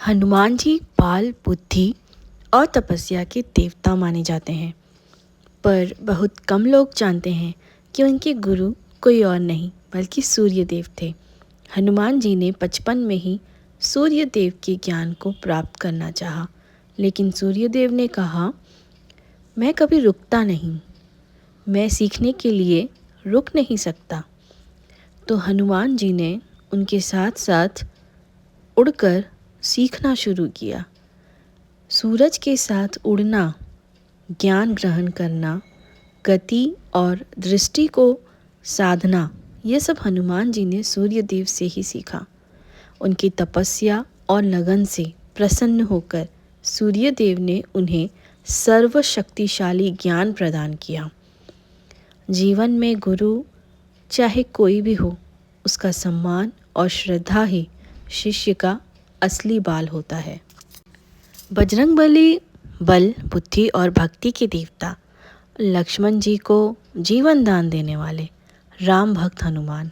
हनुमान जी बाल बुद्धि और तपस्या के देवता माने जाते हैं, पर बहुत कम लोग जानते हैं कि उनके गुरु कोई और नहीं बल्कि सूर्यदेव थे। हनुमान जी ने बचपन में ही सूर्यदेव के ज्ञान को प्राप्त करना चाहा, लेकिन सूर्यदेव ने कहा, मैं कभी रुकता नहीं, मैं सीखने के लिए रुक नहीं सकता। तो हनुमान जी ने उनके साथ साथ उड़कर सीखना शुरू किया। सूरज के साथ उड़ना, ज्ञान ग्रहण करना, गति और दृष्टि को साधना, ये सब हनुमान जी ने सूर्यदेव से ही सीखा। उनकी तपस्या और लगन से प्रसन्न होकर सूर्यदेव ने उन्हें सर्वशक्तिशाली ज्ञान प्रदान किया। जीवन में गुरु चाहे कोई भी हो, उसका सम्मान और श्रद्धा ही शिष्य का असली बाल होता है। बजरंगबली बल, बुद्धि और भक्ति के देवता, लक्ष्मण जी को जीवन दान देने वाले राम भक्त हनुमान।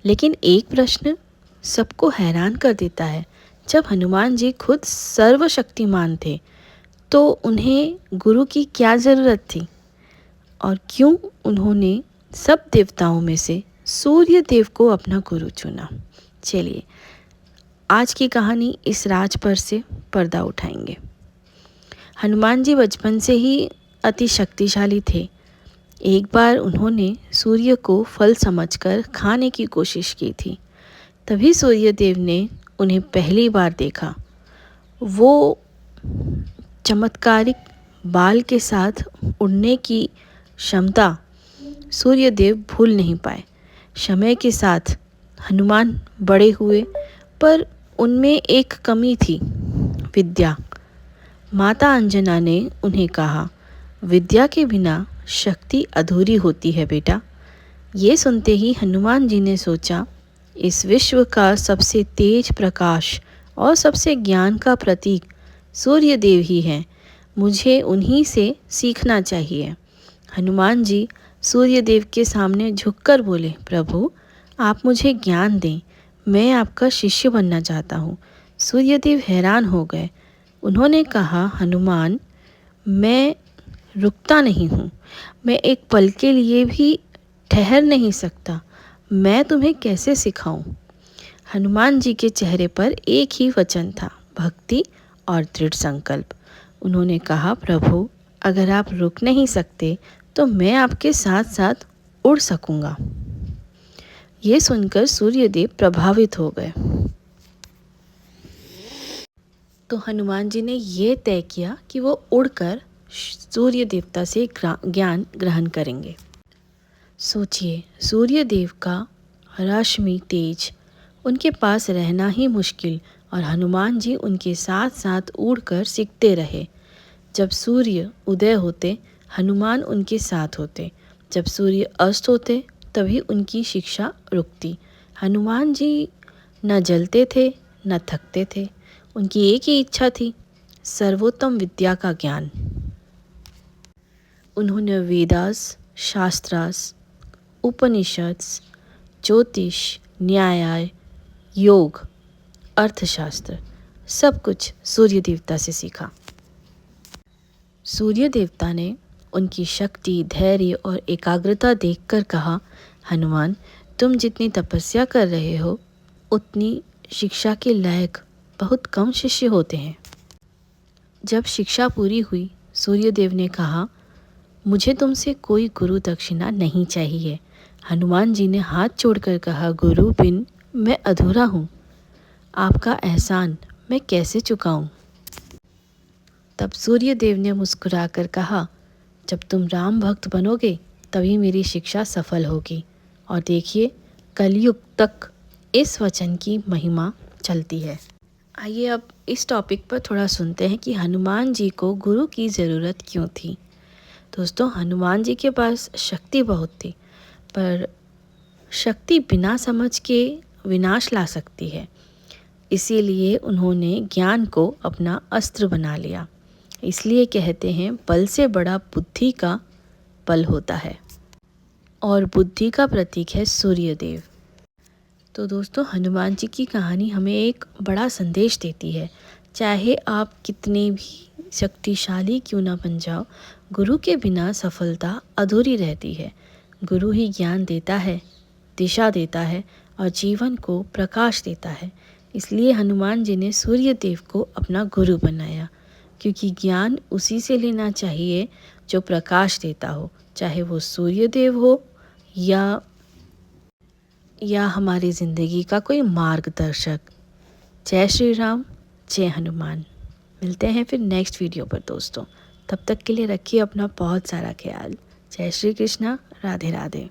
लेकिन एक प्रश्न सबको हैरान कर देता है, जब हनुमान जी खुद सर्वशक्तिमान थे तो उन्हें गुरु की क्या ज़रूरत थी, और क्यों उन्होंने सब देवताओं में से सूर्य देव को अपना गुरु चुना। चलिए आज की कहानी इस राज पर से पर्दा उठाएंगे। हनुमान जी बचपन से ही अति शक्तिशाली थे। एक बार उन्होंने सूर्य को फल समझकर खाने की कोशिश की थी। तभी सूर्यदेव ने उन्हें पहली बार देखा। वो चमत्कारिक बाल के साथ उड़ने की क्षमता सूर्यदेव भूल नहीं पाए। समय के साथ हनुमान बड़े हुए, पर उनमें एक कमी थी, विद्या। माता अंजना ने उन्हें कहा, विद्या के बिना शक्ति अधूरी होती है बेटा। ये सुनते ही हनुमान जी ने सोचा, इस विश्व का सबसे तेज प्रकाश और सबसे ज्ञान का प्रतीक सूर्यदेव ही हैं। मुझे उन्हीं से सीखना चाहिए। हनुमान जी सूर्यदेव के सामने झुककर बोले, प्रभु आप मुझे ज्ञान दें, मैं आपका शिष्य बनना चाहता हूँ। सूर्यदेव हैरान हो गए। उन्होंने कहा, हनुमान मैं रुकता नहीं हूँ, मैं एक पल के लिए भी ठहर नहीं सकता, मैं तुम्हें कैसे सिखाऊं। हनुमान जी के चेहरे पर एक ही वचन था, भक्ति और दृढ़ संकल्प। उन्होंने कहा, प्रभु अगर आप रुक नहीं सकते तो मैं आपके साथ साथ उड़ सकूंगा। ये सुनकर सूर्यदेव प्रभावित हो गए। तो हनुमान जी ने ये तय किया कि वो उड़कर सूर्य देवता से ज्ञान ग्रहण करेंगे। सोचिए, सूर्यदेव का रश्मि तेज, उनके पास रहना ही मुश्किल, और हनुमान जी उनके साथ साथ उड़कर सीखते रहे। जब सूर्य उदय होते हनुमान उनके साथ होते, जब सूर्य अस्त होते तभी उनकी शिक्षा रुकती। हनुमान जी न जलते थे न थकते थे। उनकी एक ही इच्छा थी, सर्वोत्तम विद्या का ज्ञान। उन्होंने वेदास, शास्त्रास, उपनिषद, ज्योतिष, न्याय, योग, अर्थशास्त्र, सब कुछ सूर्य देवता से सीखा। सूर्य देवता ने उनकी शक्ति, धैर्य और एकाग्रता देखकर कहा, हनुमान तुम जितनी तपस्या कर रहे हो उतनी शिक्षा के लायक बहुत कम शिष्य होते हैं। जब शिक्षा पूरी हुई, सूर्यदेव ने कहा, मुझे तुमसे कोई गुरु दक्षिणा नहीं चाहिए। हनुमान जी ने हाथ जोड़कर कहा, गुरु बिन मैं अधूरा हूँ, आपका एहसान मैं कैसे चुकाऊं। तब सूर्यदेव ने मुस्कुराकर कहा, जब तुम राम भक्त बनोगे तभी मेरी शिक्षा सफल होगी। और देखिए, कलयुग तक इस वचन की महिमा चलती है। आइए अब इस टॉपिक पर थोड़ा सुनते हैं कि हनुमान जी को गुरु की ज़रूरत क्यों थी। दोस्तों, हनुमान जी के पास शक्ति बहुत थी, पर शक्ति बिना समझ के विनाश ला सकती है। इसीलिए उन्होंने ज्ञान को अपना अस्त्र बना लिया। इसलिए कहते हैं, बल से बड़ा बुद्धि का बल होता है, और बुद्धि का प्रतीक है सूर्यदेव। तो दोस्तों, हनुमान जी की कहानी हमें एक बड़ा संदेश देती है। चाहे आप कितने भी शक्तिशाली क्यों ना बन जाओ, गुरु के बिना सफलता अधूरी रहती है। गुरु ही ज्ञान देता है, दिशा देता है और जीवन को प्रकाश देता है। इसलिए हनुमान जी ने सूर्य देव को अपना गुरु बनाया, क्योंकि ज्ञान उसी से लेना चाहिए जो प्रकाश देता हो, चाहे वो सूर्य देव हो या हमारी ज़िंदगी का कोई मार्गदर्शक। जय श्री राम, जय हनुमान। मिलते हैं फिर नेक्स्ट वीडियो पर दोस्तों। तब तक के लिए रखिए अपना बहुत सारा ख्याल। जय श्री कृष्णा, राधे राधे।